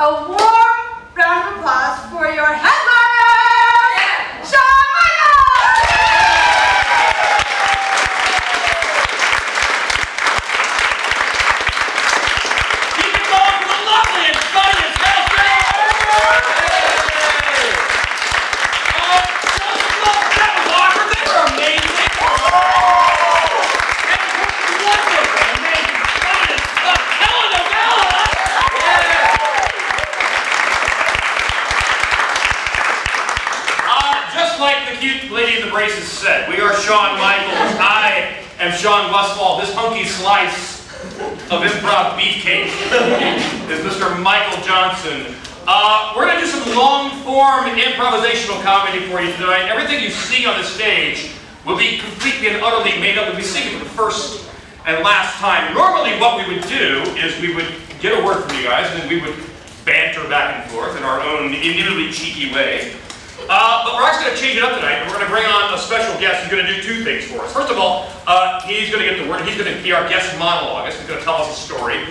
A warm round of applause for your headliner, ShawnMikael! Keep it going for the lovely and funniest house that was awkward. They were amazing. Wonderful, amazing, funniest stuff. Just like the cute lady in the braces said, we are ShawnMikael. I am Sean Westfall. This hunky slice of improv beefcake is Mr. Michael Johnson. We're going to do some long-form improvisational comedy for you tonight. Everything you see on the stage will be completely and utterly made up. We'll be singing for the first and last time. Normally what we would do is we would get a word from you guys and then we would banter back and forth in our own inimitable cheeky way. But we're actually going to change it up tonight, and we're going to bring on a special guest who's going to do two things for us. First of all, he's going to get the word. He's going to be our guest monologue. He's going to tell us a story,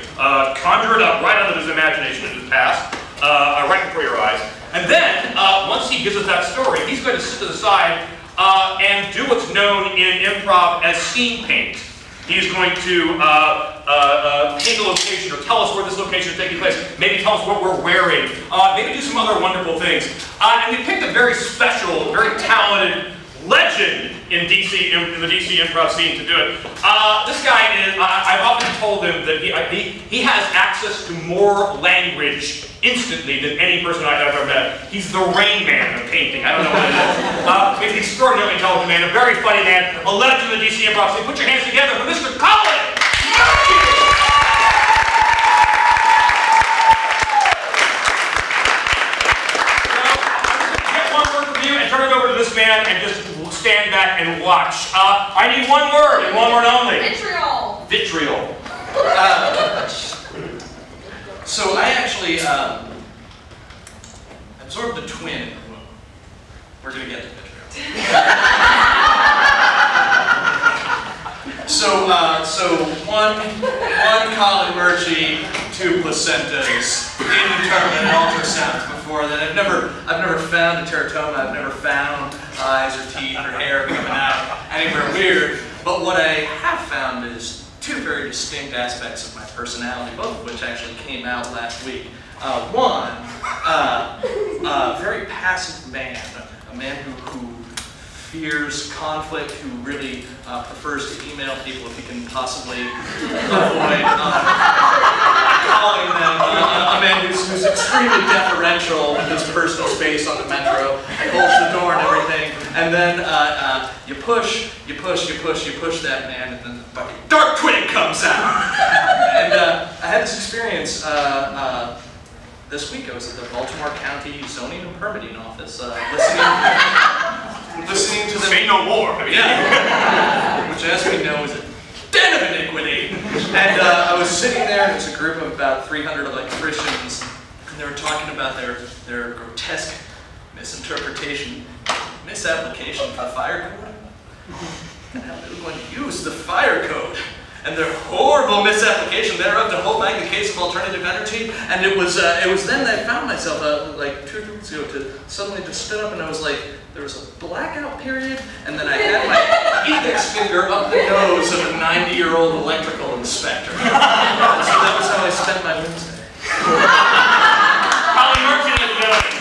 conjure it up right out of his imagination in his past, right before your eyes. And then, once he gives us that story, he's going to sit to the side and do what's known in improv as scene paint. He's going to paint a location or tell us where this location is taking place. Maybe tell us what we're wearing. Maybe do some other wonderful things. And we picked a very special, very talented legend in the DC improv scene to do it. This guy is, I've often told him that he has access to more language instantly than any person I've ever met. He's the Rain Man of painting. I don't know what it is. He's an extraordinarily intelligent man, a very funny man, a legend in the DC improv scene. Put your hands together for Mr. Colin Murchie! And turn it over to this man and just stand back and watch. I need one word and one word only. Vitriol. Vitriol. So I actually absorbed a twin. We're going to get to vitriol. So one Colin Murchie, two placentas, indeterminate ultrasounds before that. I've never found a teratoma. I've never found eyes or teeth or hair coming out anywhere weird. But what I have found is two very distinct aspects of my personality, both of which actually came out last week. One, a very passive man, a man who fears conflict, who really prefers to email people if he can possibly avoid calling them. A man who's extremely deferential in his personal space on the metro, and holds the door and everything. And then you push that man, and then the fucking dark twin comes out. And I had this experience this week. I was at the Baltimore County Zoning and Permitting Office, listening to them. Say no more. Yeah. Which, as we know, is a den of iniquity. And I was sitting there, and it's a group of about 300 electricians, and they were talking about their grotesque misapplication for the fire code, and how they were going to use the fire code, and their horrible misapplication thereof to hold back the case of alternative energy. And it was then that I found myself like 2 weeks ago to suddenly just stood up, and I was like, there was a blackout period, and then I had my index finger up the nose of a 90-year-old electrical inspector. So that was how I spent my Wednesday. Colin Murchie, ladies and gentlemen.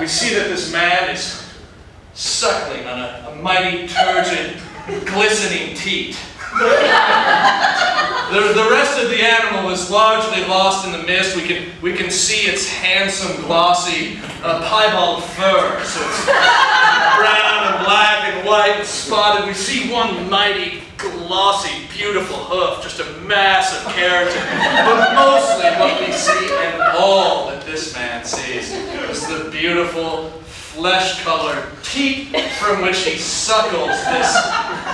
We see that this man is suckling on a mighty, turgid, glistening teat. The rest of the animal is largely lost in the mist. We can see its handsome, glossy, piebald fur. So it's brown and black and white and spotted. We see one mighty, glossy, beautiful hoof, just a mass of character. But mostly what we see, and all that this man sees, is the beautiful, flesh-colored teat from which he suckles this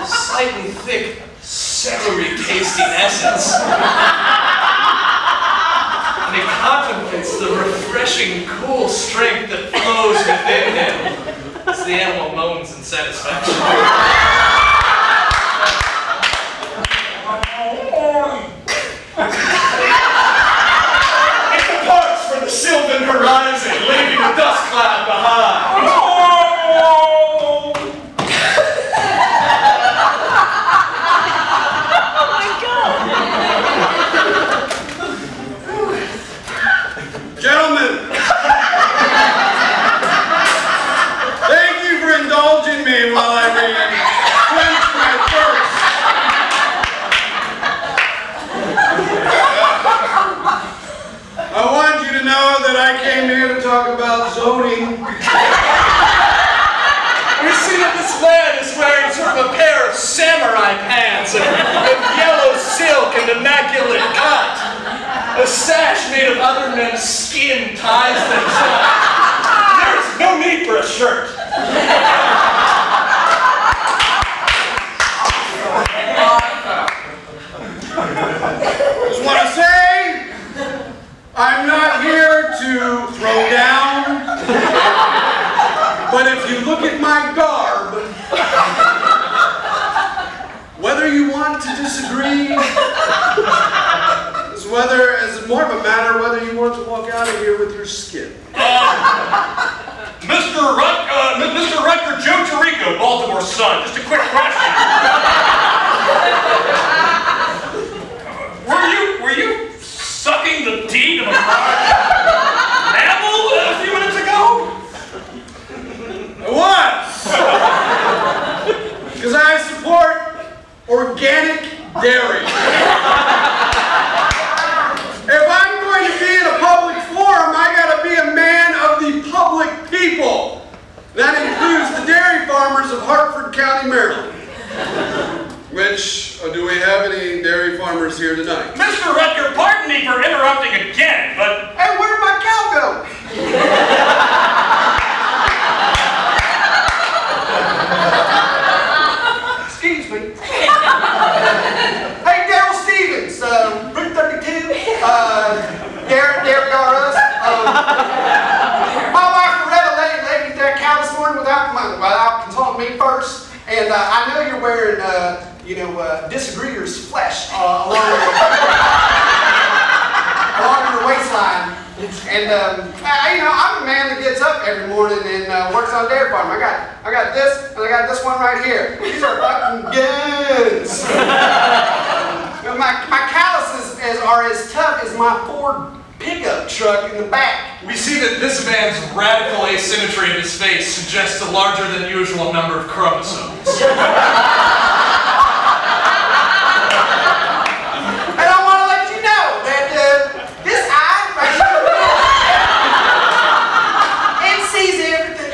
slightly thick, celery-tasting essence. And he contemplates the refreshing, cool strength that flows within him as the animal moans in satisfaction. want to disagree is more of a matter whether you want to walk out of here with your skin. Mr. Rutger Joe Tirico, Baltimore Sun, just a quick question. Were you sucking the teat of a large mammal a few minutes ago? I was! Because I support organic dairy. If I'm going to be in a public forum, I gotta be a man of the public people. That includes the dairy farmers of Hartford County, Maryland. Which, do we have any dairy farmers here tonight? Mr. Rutger, pardon me for interrupting again, but... Hey, where'd my cow go? Excuse me. Hey, Daryl Stevens, Route 32, Dairy R Us. My wife Loretta laid me that cow this morning without consulting me first. And I know you're wearing, disagreeer's flesh along your waistline. And I'm a man that gets up every morning and works on a dairy farm. I got this, and I got this one right here. These are fucking guns. My calluses are as tough as my Ford pickup truck in the back. We see that this man's radical asymmetry in his face suggests a larger than usual number of chromosomes. And I want to let you know that this eye right here, it sees everything.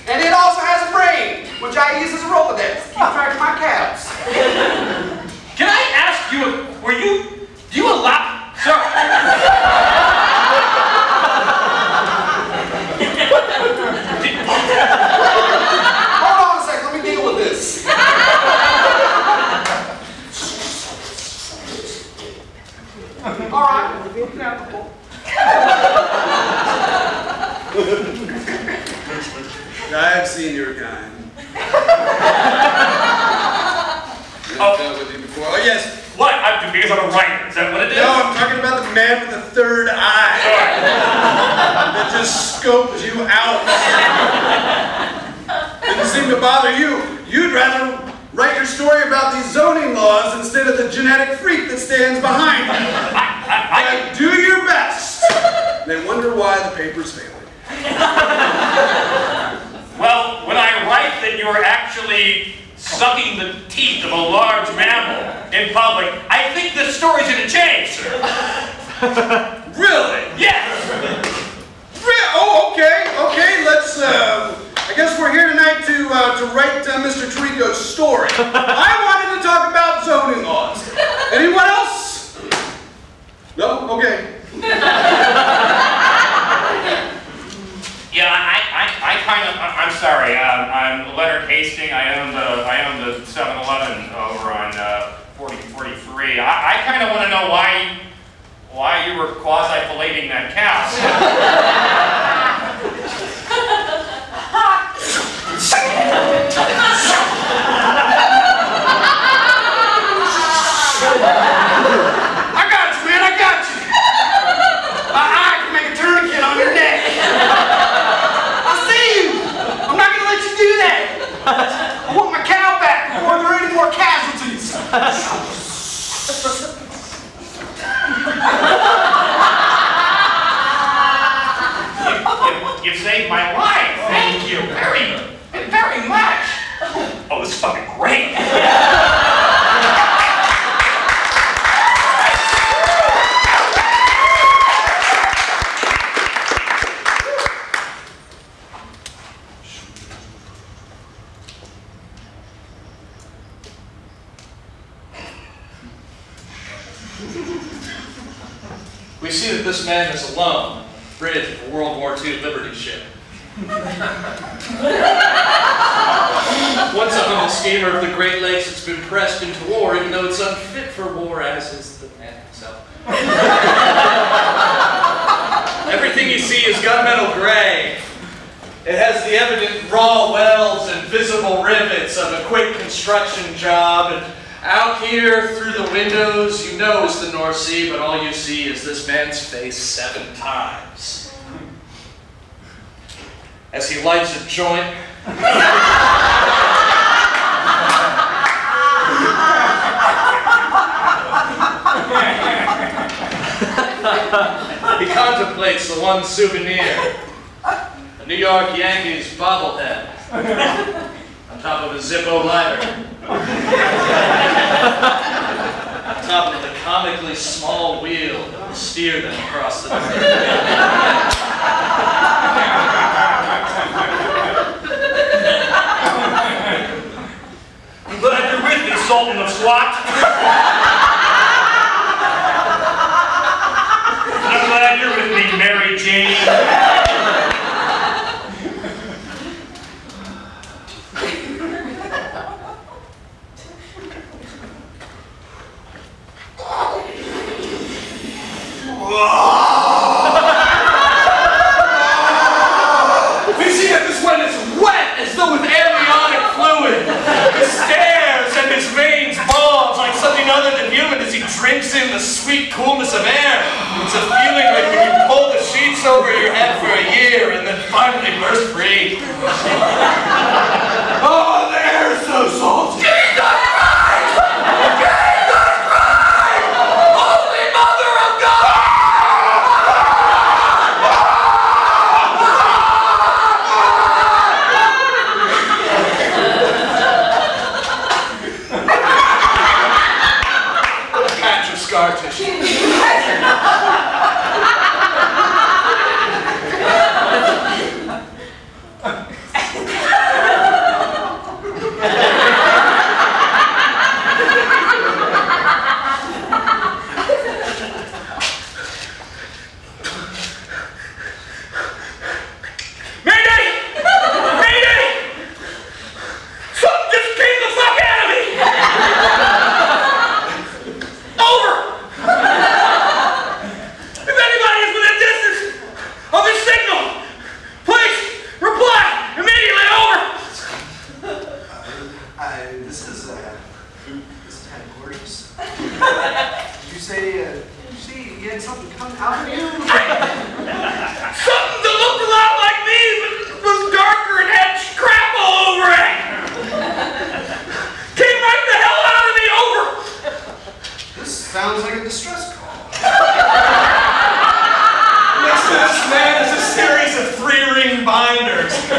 And it also has a brain, which I use as a Rolodex to keep track of my cows. Can I ask you, do you allow... Sir... Hold on a second, let me deal with this. All right. I've seen your kind. I've dealt with you before. Oh, yes. What? Because I'm a writer. Is that what it is? No, I'm talking about the man with the third eye. That just scoped you out. Didn't seem to bother you. You'd rather write your story about these zoning laws instead of the genetic freak that stands behind you. Do your best. Then wonder why the paper's failing. Well, when I write that you're actually sucking the teeth of a large mammal in public, I think the story's gonna change, sir. Really? Yes! Oh, okay, let's, I guess we're here tonight to write Mr. Tirico's story. I wanted to talk about zoning laws. Anyone else? No? Okay. Yeah, I'm sorry. I'm Leonard Hastings. I own the 7-Eleven over on 4043. I kind of want to know why you were quasi-filleting that cow. I got you, man. I got you. I can make a tourniquet on your neck. Do that. I want my cow back before there are any more casualties. You've saved my life. Thank you very much. Oh, this is fucking great. We see that this man is alone, bridge of a World War II Liberty ship. Once a humble steamer of the Great Lakes, it's been pressed into war, even though it's unfit for war, as is the man himself. Everything you see is gunmetal gray. It has the evident raw welds and visible rivets of a quick construction job, and out here through the windows, you know it's the North Sea, but all you see is this man's face 7 times. As he lights a joint, he contemplates the one souvenir, a New York Yankees bobblehead, on top of a Zippo lighter, on top of the comically small wheel that will steer them across the desert. I'm glad you're with me, Sultan of SWAT. I'm glad you're with me, Mary Jane. We see that this one is wet as though with amniotic fluid. His stares and his veins bulge like something other than human as he drinks in the sweet coolness of air. It's a feeling like when you pull the sheets over your head for a year and then finally burst free. Oh, the air is so salty. Jesus Christ! Jesus Christ! Holy Mother of God! Scar tissue. Sounds like a distress call. Next to this man is a series of 3-ring binders. Food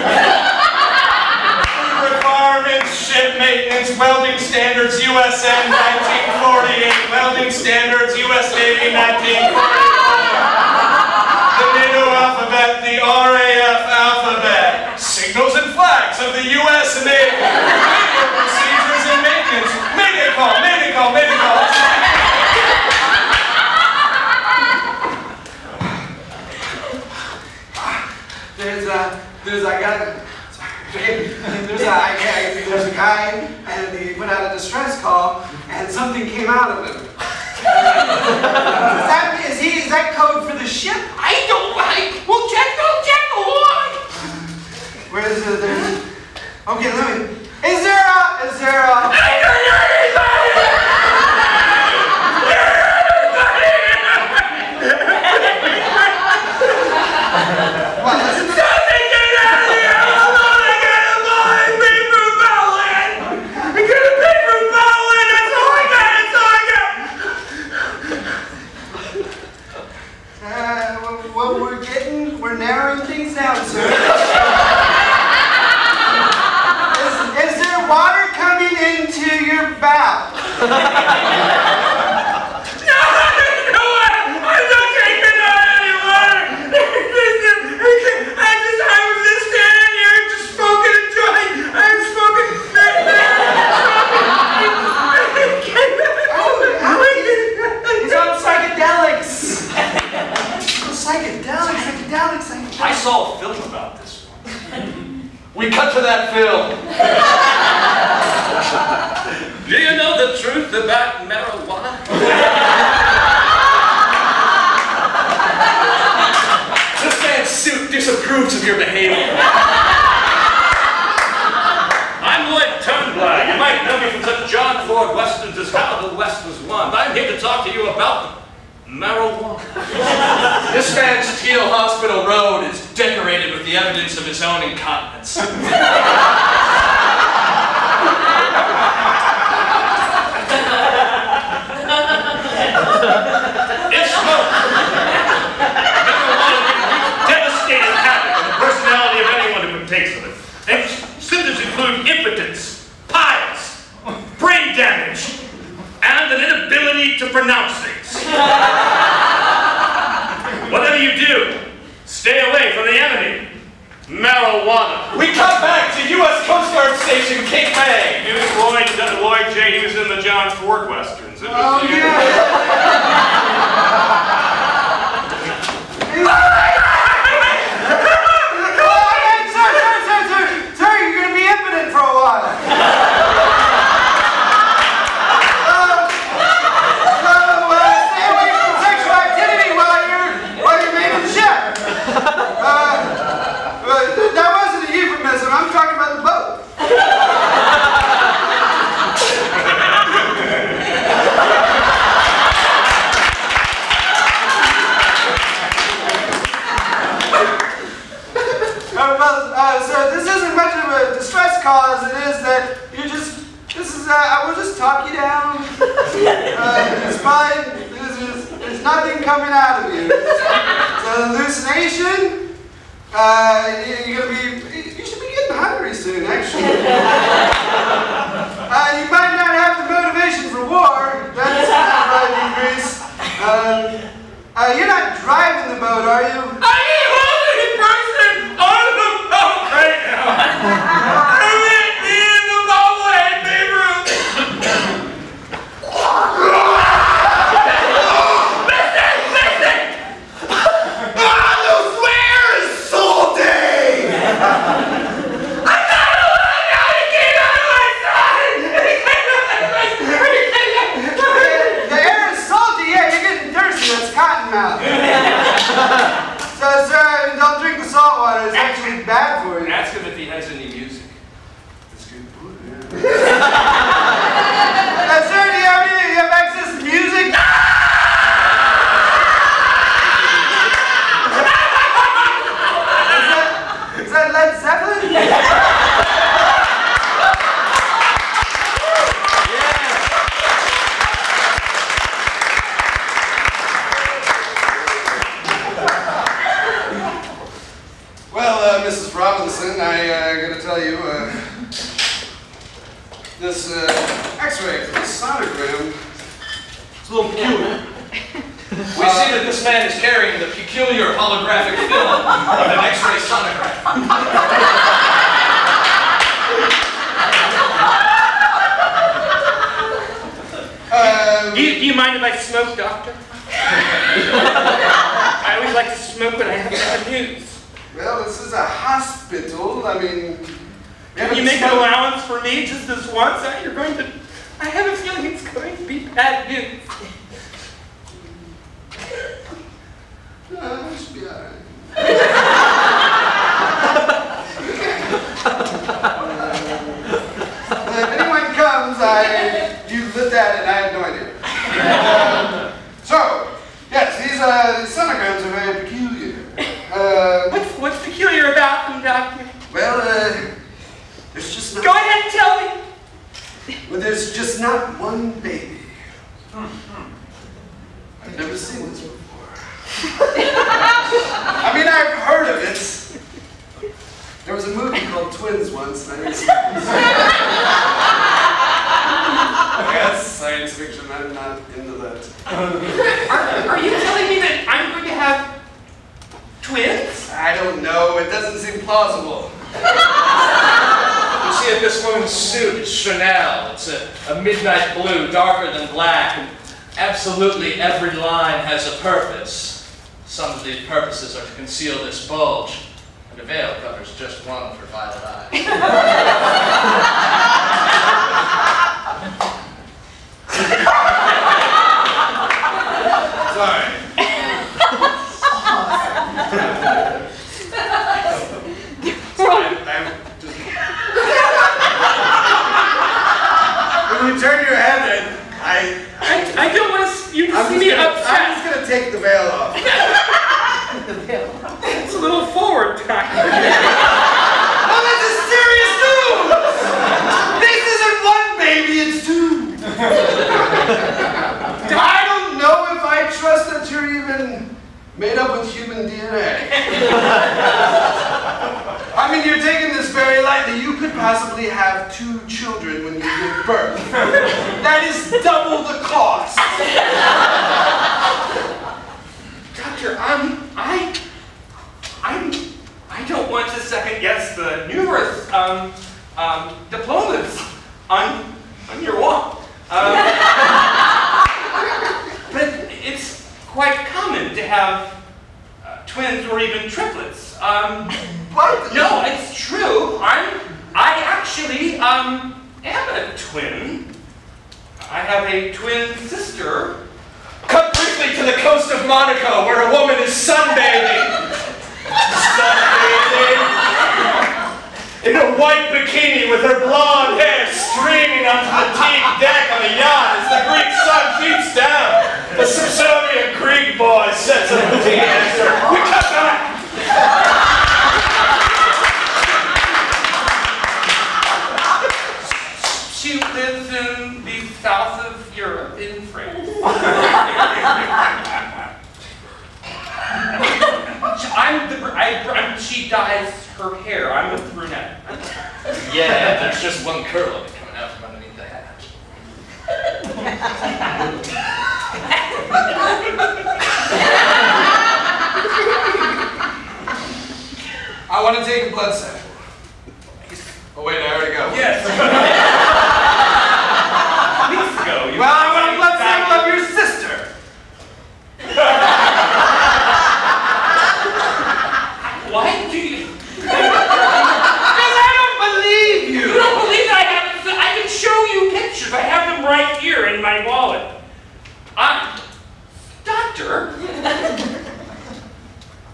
requirements, ship maintenance, welding standards, USN 1948, welding standards, US Navy 1944. The NATO alphabet, the RAF alphabet, signals and flags of the US Navy, radio procedures and maintenance, mayday call, mayday call, mayday call. There's a guy, and he put out a distress call, and something came out of him. Is that code for the ship? I don't like. We'll check the line. Where is it? Okay, let me. Is there a? What? Listen to that. We're narrowing things down, sir. Is there water coming into your bow? No, I'm not taking out any water. I was just standing here just smoking a joint. I'm smoking. He's on psychedelics. Psychedelics. I saw a film about this one. We cut to that film. Do you know the truth about marijuana? You might know me from such John Ford westerns as How the West Was Won. I'm here to talk to you about marijuana. This man's teal hospital road is decorated with the evidence of his own incontinence. If smoked, marijuana can wreak devastating havoc on the personality of anyone who partakes of it. And symptoms include impotence, piles, brain damage, and an inability to pronounce things. Whatever you do, stay away from the enemy, marijuana. We come back to U.S. Coast Guard Station, Cape May. He was Lloyd J. He was in the John Ford westerns. It was Oh, yeah. Sir, you're going to be impotent for a while. Stay away from sexual activity while you're making shit. That wasn't a euphemism. I'm talking about the boat. So this isn't much of a distress call as it is that I will just talk you down. It's fine. There's nothing coming out of you. It's an hallucination. You should be getting hungry soon, actually. You might not have the motivation for war. That's by decrease. You're not driving the boat, are you? I am only person on the boat right now. I'm in the hallway, bedroom. Listen! The swear is salty! I'm not allowed now to get out of my side! The air is salty, yeah, you're getting thirsty. That's cottonmouth. So, sir, don't drink the salt water. It's actually bad for you. Ask him if he has any music. That's good. Sir, do you have access to music? Is that Led Zeppelin? Well, Mrs. Robinson, I gotta tell you, this X-ray from the sonogram is a little peculiar. We see that this man is carrying the peculiar holographic film of an X-ray sonograph. Do you mind if I smoke, doctor? I always like to smoke when I have to have news. Well, this is a hospital. I mean, Can you make an allowance for me just this once? I have a feeling it's going to be bad news. No, it should be all right. If anyone comes, you lit that and I have no idea. So, yes, these sonograms are very peculiar. What's peculiar about them, doctor? Well, there's just not... Go ahead and tell me. Well, there's just not one baby. I've never seen this before. I mean, I've heard of it. There was a movie called Twins once, and I didn't see it. That's science fiction. I'm not into that. Are you telling me that I'm going to have twins? I don't know. It doesn't seem plausible. You see that this woman's suit is Chanel. It's a midnight blue, darker than black, and absolutely every line has a purpose. Some of these purposes are to conceal this bulge, and the veil covers just one of her violet eyes. Sorry. I'm just... when you turn your head, I don't want you to see me upset. I'm just gonna take the veil off. It's a little forward, Doctor. Oh, that's a serious news! This isn't one baby, it's two. I don't know if I trust that you're even made up with human DNA. I mean, you're taking this very lightly. You could possibly have 2 children when you give birth. That is double the cost. Doctor, I don't want to second guess the numerous diplomas on your wall. But it's quite common to have twins or even triplets. What? No, it's true. I actually am a twin. I have a twin sister. Come briefly to the coast of Monaco, where a woman is sunbathing. Sunbathing in a white bikini with her blonde hair streaming onto the teak deck on a yacht as the Greek sun beats down. The subservient Greek boy sets up the answer. We cut back. She lives in the south of Europe, in France. She dyes her hair. I'm a brunette. Yeah, there's just one curl of it coming out from underneath the hat. I want to take a blood sample. Oh wait, I already got one. Yes. Weeks ago. Well, I want a blood sample of your sister. Why do you? Because I don't believe you. You don't believe that I can show you pictures. I have them right here in my wallet. Doctor.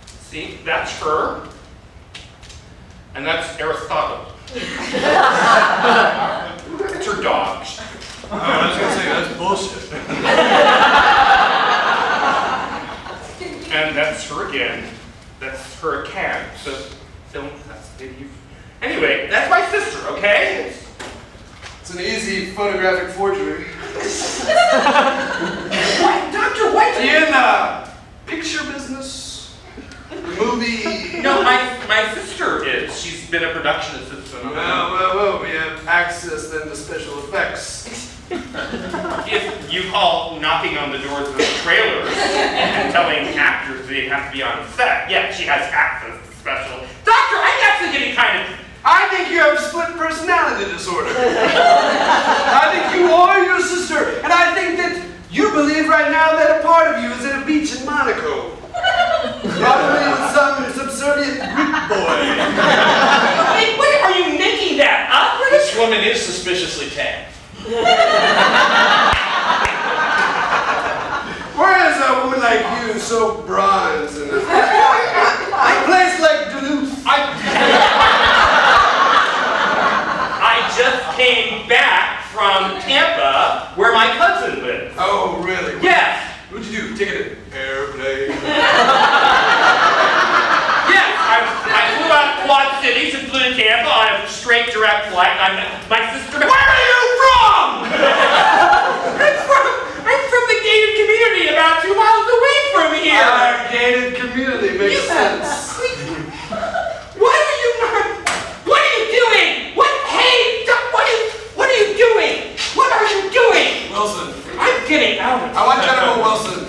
See, that's her. And that's Aristotle. It's her dog. I was gonna say, that's bullshit. And that's her again. That's her can. So don't. Anyway, that's my sister. Okay. It's an easy photographic forgery. What, Doctor? What? Are you in the picture business? Movie? No, my sister is. She's been a production assistant. Well, we have access then to special effects. If you call knocking on the doors of trailers and telling actors they have to be on set, yeah, she has access to special. Doctor, I'm actually getting kind of. I think you have split personality disorder. I think you are your sister, and I think that you believe right now that a part of you is at a beach in Monaco. Probably with some subservient Greek boy. Hey, wait, are you making that up? This woman is suspiciously tan. Where is a woman like you so bronze in a place like Duluth? I just came back from Tampa, where my cousin lives. Oh, really? Yes. What'd you do? Take an airplane? Yes, I flew out of Quad Cities and flew to Tampa on a straight direct flight. My sister. Where are you from? I'm from the gated community about 2 miles away from here. Our gated community makes sense. Why are you not? What are you doing? What? Hey, what are you doing? What are you doing? Wilson. I'm getting out of here. I want General Wilson.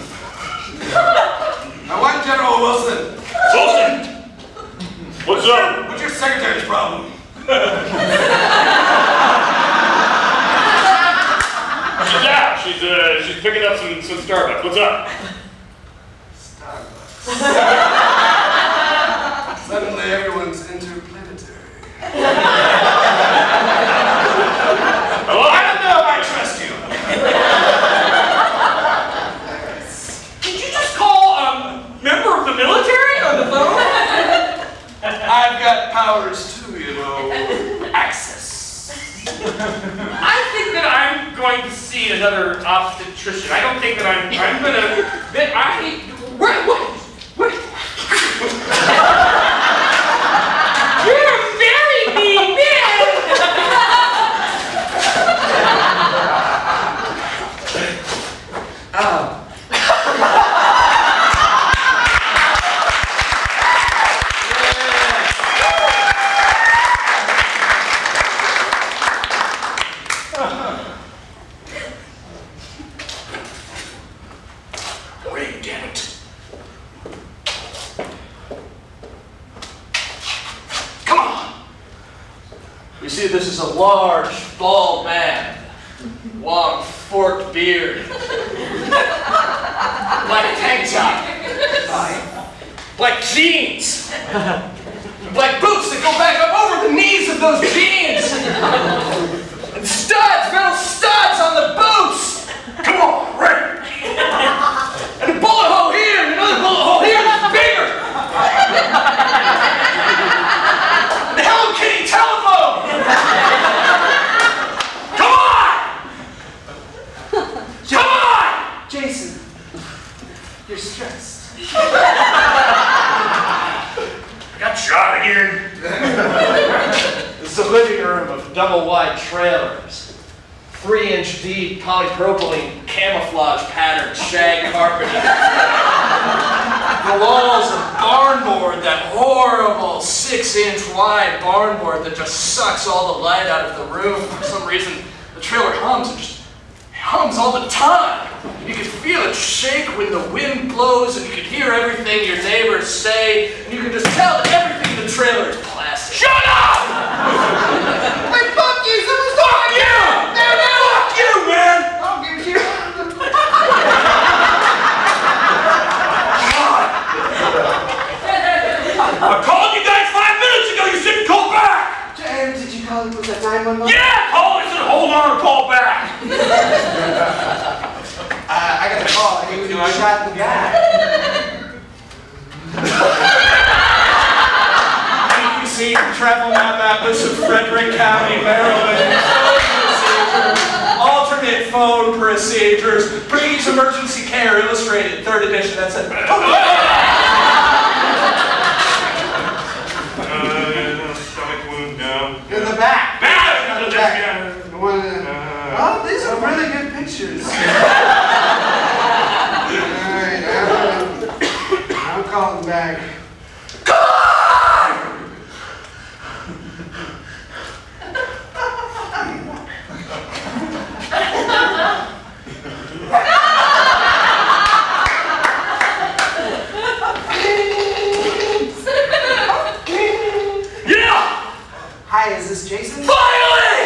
I want General Wilson. Wilson! What's up? What's your secretary's problem? She's out. She's picking up some Starbucks. What's up? Starbucks. Suddenly everyone's interplanetary. Hello? I don't know if I trust you. Did you just call a member of the military on the phone? I've got powers too, you know. Access. I think that I'm going to see another obstetrician. I don't think that I'm gonna, what? You're a very mean man! Wait, damn it. Come on! You see, this is a large, bald man. Long, forked beard. Black tank top. Black jeans. Black boots that go back up over the knees of those jeans. And studs, metal studs on the boots. Come on, right. And a bullet hole here, and another bullet hole here that's bigger. And the Hello Kitty telephone. Come on! Come on! Jason, you're stressed. Got shot again. This is a living room of double-wide trailers. 3-inch deep polypropylene camouflage patterned shag carpeting. The walls of barnboard, that horrible 6-inch wide barnboard that just sucks all the light out of the room. For some reason, the trailer hums and just hums all the time. You can feel it shake when the wind blows, and you can hear everything your neighbors say, and you can just tell that everything in the trailer is plastic. Shut up! Wait, fuck you! Someone's Fuck you! Fuck you, man! I'll give you. I called you guys 5 minutes ago, you shouldn't call back! Did you call it? Was that 911? Yeah, call it, said hold on and call back! I got a call. You shot the guy. ABC Travel Map Atlas of Frederick County, Maryland. Alternate phone procedures. Breeze Emergency Care Illustrated, 3rd edition. That's it. Stomach wound, no. In the back. Back! In the back. Oh, these are really good pictures. Alright, I'll call him back. Hi, is this Jason? Finally!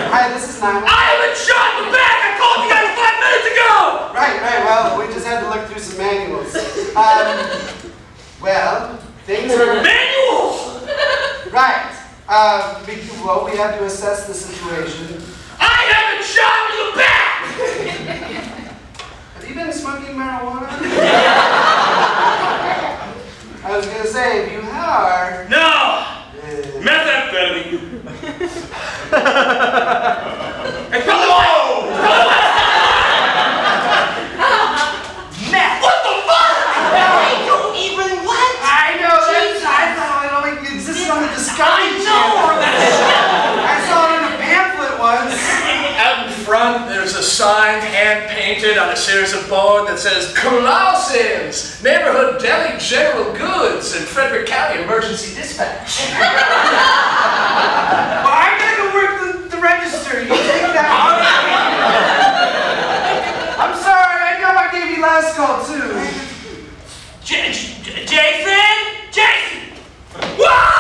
Hi, this is 911. I haven't shot in the back! I called you guys 5 minutes ago! Right, well, we just had to look through some manuals. Well, things are... Manuals! Right. Well, we had to assess the situation. I haven't shot in the back! Have you been smoking marijuana? I was gonna say, if you are... No! Methamphetamine. Hey, hello! Meth! What the fuck? I don't even what? I know, I thought it only existed on the Discovery Channel. I saw it in a pamphlet once. Out in front, there's a sign hand-painted on a series of board that says Clausen's Neighborhood Deli General Goods and Frederick County Emergency Dispatch. Well, I gotta go work the register. You take that. I'm sorry, I know I gave you last call too. Jason? What?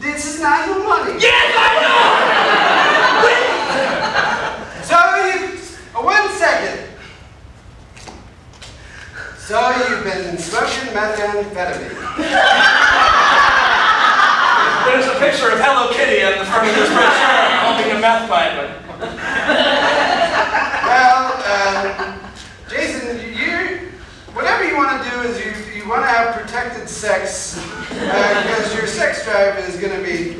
This is not your money. Yes, I know! So you, 1 second. So you've been smoking methamphetamine. There's a picture of Hello Kitty on the front of this brochure holding a meth pipe. Well, Jason, whatever you want to do is you want to have protected sex because your sex drive is going to be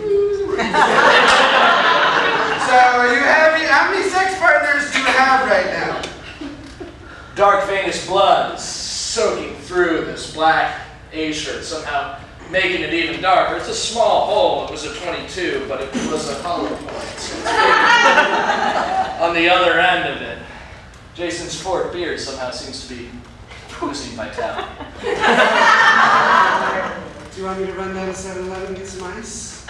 how many sex partners do you have right now? Dark venous blood is soaking through this black A-shirt, somehow making it even darker. It's a small hole. It was a 22, but it was a hollow point. On the other end of it, Jason's forked beard somehow seems to be losing vitality. Do you want me to run down to 7-Eleven and get some ice?